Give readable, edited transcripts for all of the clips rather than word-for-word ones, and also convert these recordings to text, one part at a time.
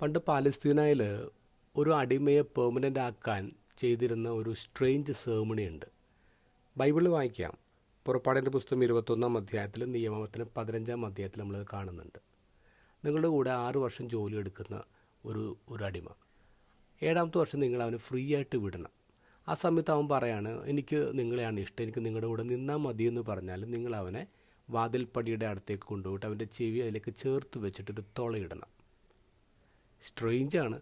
പണ്ട് പാലസ്തീനയിൽ ഒരു അടിമയെ പെർമനൻ്റ് ആക്കാൻ ചെയ്തിരുന്ന ഒരു സ്ട്രേഞ്ച് സെർമണി ഉണ്ട്. ബൈബിളിൽ വായിക്കാം. പുറപ്പാടിൻ്റെ പുസ്തകം 21-ാം അധ്യായത്തിൽ, നിയമത്തിന് 15-ാം അധ്യായത്തിൽ നമ്മളത് കാണുന്നുണ്ട്. നിങ്ങളുടെ കൂടെ 6 വർഷം ജോലി എടുക്കുന്ന ഒരു അടിമ, 7ാമത്തെ വർഷം നിങ്ങൾ അവന് ഫ്രീ ആയിട്ട് വിടണം. ആ സമയത്ത് അവൻ പറയാണ്, എനിക്ക് നിങ്ങളെയാണ് ഇഷ്ടം, എനിക്ക് നിങ്ങളുടെ കൂടെ നിന്നാൽ മതിയെന്ന് പറഞ്ഞാൽ നിങ്ങൾ അവനെ വാതിൽപ്പടിയുടെ അടുത്തേക്ക് കൊണ്ടുപോയിട്ട് അവൻ്റെ ചെവി അതിലേക്ക് ചേർത്ത് വെച്ചിട്ടൊരു തുളയിടണം. സ്ട്രേഞ്ചാണ്,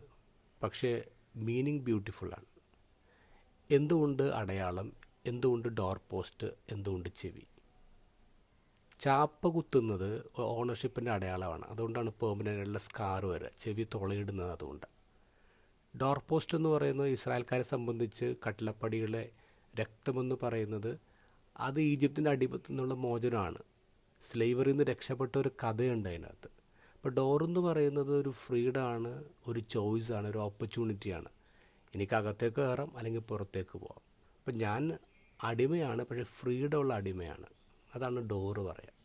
പക്ഷേ മീനിങ് ബ്യൂട്ടിഫുള്ളാണ്. എന്തുകൊണ്ട് അടയാളം, എന്തുകൊണ്ട് ഡോർ പോസ്റ്റ്, എന്തുകൊണ്ട് ചെവി? ചാപ്പ കുത്തുന്നത് ഓണർഷിപ്പിൻ്റെ അടയാളമാണ്. അതുകൊണ്ടാണ് പെർമനൻ്റുള്ള സ്കാർ വരിക, ചെവി തുളയിടുന്നത്. അതുകൊണ്ട് ഡോർ പോസ്റ്റ് എന്ന് പറയുന്നത് ഇസ്രായേൽക്കാരെ സംബന്ധിച്ച് കട്ടിളപ്പടികളെ രക്തമെന്ന് പറയുന്നത് അത് ഈജിപ്തിൻ്റെ അടിമത്തിൽ നിന്നുള്ള മോചനമാണ്. സ്ലേവറിൽ നിന്ന് രക്ഷപ്പെട്ട ഒരു കഥയുണ്ട് അതിനകത്ത്. അപ്പോൾ ഡോറെന്ന് പറയുന്നത് ഒരു ഫ്രീഡമാണ്, ഒരു ചോയ്സാണ്, ഒരു ഓപ്പർച്യൂണിറ്റിയാണ്. എനിക്ക് അകത്തേക്ക് കയറാം, അല്ലെങ്കിൽ പുറത്തേക്ക് പോകാം. അപ്പം ഞാൻ അടിമയാണ്, പക്ഷേ ഫ്രീഡം ഉള്ള അടിമയാണ്. അതാണ് ഡോറ് പറയാം.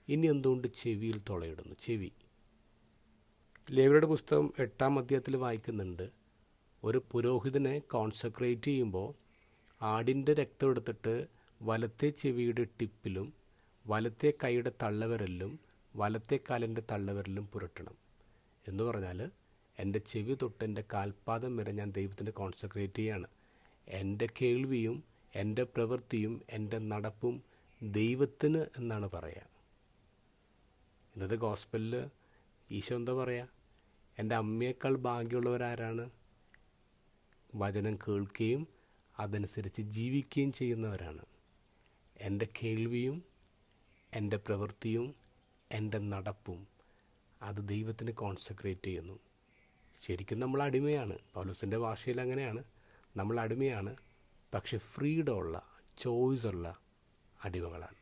ഇനി എന്തുകൊണ്ട് ചെവിയിൽ തുളയിടുന്നു? ചെവി. ലേവ്യരുടെ പുസ്തകം 8-ാം അധ്യായത്തിൽ വായിക്കുന്നുണ്ട്, ഒരു പുരോഹിതനെ കോൺസെക്രേറ്റ് ചെയ്യുമ്പോൾ ആടിൻ്റെ രക്തം എടുത്തിട്ട് വലത്തെ ചെവിയുടെ ടിപ്പിലും വലത്തെ കൈയുടെ തള്ളവിരലിലും വലത്തെ കാലിൻ്റെ തള്ളവിരലിലും പുരട്ടണം. എന്ന് പറഞ്ഞാൽ എൻ്റെ ചെവി തൊട്ട് എൻ്റെ കാൽപാദം വരെ ഞാൻ ദൈവത്തിന് കോൺസെക്രേറ്റ് ചെയ്യാണ്. എൻ്റെ കേൾവിയും എൻ്റെ പ്രവൃത്തിയും എൻ്റെ നടപ്പും ദൈവത്തിന് എന്നാണ് പറയുക. ഇന്നത്തെ ഗോസ്പലിൽ ഈശോ എന്താ പറയുക? എൻ്റെ അമ്മയേക്കാൾ ഭാഗ്യമുള്ളവരാരാണ്? വചനം കേൾക്കുകയും അതനുസരിച്ച് ജീവിക്കുകയും ചെയ്യുന്നവരാണ്. എൻ്റെ കേൾവിയും എൻ്റെ പ്രവൃത്തിയും എൻ്റെ നടപ്പും അത് ദൈവത്തിന് കോൺസെക്രേറ്റ് ചെയ്യുന്നു. ശരിക്കും നമ്മൾ അടിമയാണ്. പൗലോസിൻ്റെ ഭാഷയിൽ അങ്ങനെയാണ്, നമ്മൾ അടിമയാണ്, പക്ഷെ ഫ്രീഡമുള്ള, ചോയ്സുള്ള അടിമകളാണ്.